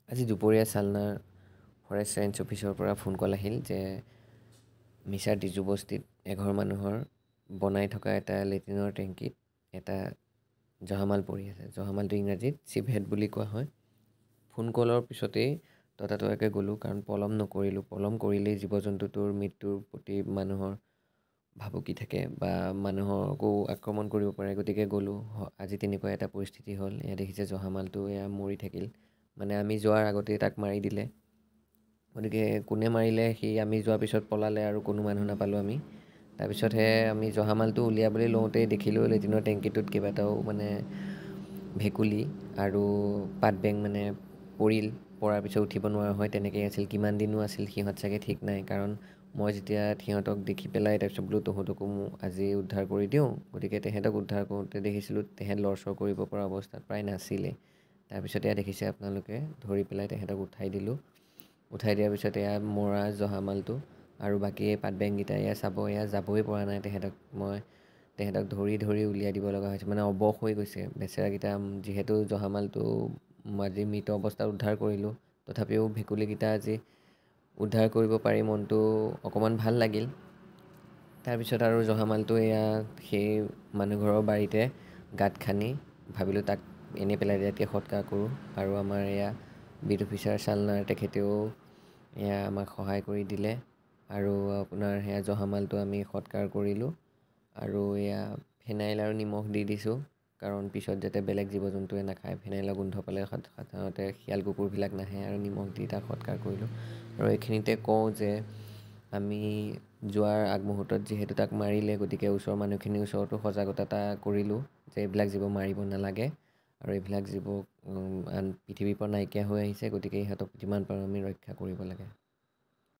আজি দুপৰীয়া চালনাৰ forest range অফিচৰ পৰা ফোন কল আহিল যে মিছাৰ ডিজু বস্তিত এঘৰ মানুহৰ বনাই থকা এটা লেট্ৰিনৰ টেংকিত এটা জহামাল পৰি আছে। জহামালটো ইংৰাজীত চিভহেড বুলি কোৱা হয়। ফোন কলৰ পিছতেই ততাতৈয়াকৈ গ'লোঁ, কাৰণ পলম নকৰিলোঁ। পলম কৰিলেই জীৱ জন্তুটোৰ মৃত্যুৰ প্ৰতি মানুহৰ ভাবুকি থাকে বা মানুহকো আক্ৰমণ কৰিব পাৰে, গতিকে গ'লোঁ। আজি তেনেকুৱা এটা পৰিস্থিতি হ'ল। এয়া দেখিছে জহামালটো এয়া মৰি থাকিল। মানে আমি যোৱাৰ আগতেই তাক মাৰি দিলে। গতিকে কোনে মাৰিলে সি আমি যোৱাৰ পিছত পলালে আৰু কোনো মানুহ নাপালোঁ আমি। তাৰপিছতহে আমি জহামালটো উলিয়াবলৈ লওঁতেই দেখিলোঁ লেট্ৰিনৰ টেংকিটোত কেইবাটাও মানে ভেকুলী আৰু পাত বেং মানে পৰাৰ পিছত উঠিব নোৱাৰা হয় তেনেকৈ আছিল। কিমান দিনো আছিল সিহঁত চাগে ঠিক নাই, কাৰণ মই যেতিয়া সিহঁতক দেখি পেলাই তাৰপিছত বোলো তহঁতকো আজি উদ্ধাৰ কৰি দিওঁ, গতিকে তেহেঁতক উদ্ধাৰ কৰোঁতে দেখিছিলোঁ তেহেঁত লৰচৰ কৰিব পৰা অৱস্থাত প্ৰায় নাছিলে। তাৰপিছত এয়া দেখিছে আপোনালোকে, ধৰি পেলাই তেহেঁতক উঠাই দিলোঁ। উঠাই দিয়াৰ পিছত এয়া মৰা জহামালটো আৰু বাকী এই পাত বেংকেইটা এয়া চাব, এয়া যাবই পৰা নাই। তেহেঁতক ধৰি ধৰি উলিয়াই দিব লগা হৈছে, মানে অৱশ হৈ গৈছে বেচেৰাকেইটা। যিহেতু জহামালটো আজি মৃত অৱস্থাত উদ্ধাৰ কৰিলোঁ, তথাপিও ভেকুলীকেইটা আজি উদ্ধাৰ কৰিব পাৰি মনটো অকণমান ভাল লাগিল। তাৰপিছত আৰু জহামালটো এয়া সেই মানুহঘৰৰ বাৰীতে গাঁত খান্দি ভাবিলোঁ তাক এনেই পেলাই দিয়াতকৈ সৎকাৰ কৰোঁ। আৰু আমাৰ এয়া বিট অফিচাৰ চালনাৰ তেখেতেও এয়া আমাক সহায় কৰি দিলে আৰু আপোনাৰ সেয়া জহামালটো আমি সৎকাৰ কৰিলোঁ। আৰু এয়া ফেনাইল আৰু নিমখ দি দিছোঁ, কাৰণ পিছত যাতে বেলেগ জীৱ জন্তুৱে নাখায়। ফেনাইলৰ গোন্ধ পালে সাধাৰণতে শিয়াল কুকুৰবিলাক নাহে, আৰু নিমখ দি তাক সৎকাৰ কৰিলোঁ। আৰু এইখিনিতে কওঁ যে আমি যোৱাৰ আগমুহূৰ্তত যিহেতু তাক মাৰিলে, গতিকে ওচৰৰ মানুহখিনিৰ ওচৰতো সজাগতা এটা কৰিলোঁ যে এইবিলাক জীৱ মাৰিব নালাগে, আৰু এইবিলাক জীৱ পৃথিৱীৰ পৰা নাইকিয়া হৈ আহিছে, গতিকে ইহঁতক যিমান পাৰোঁ আমি ৰক্ষা কৰিব লাগে।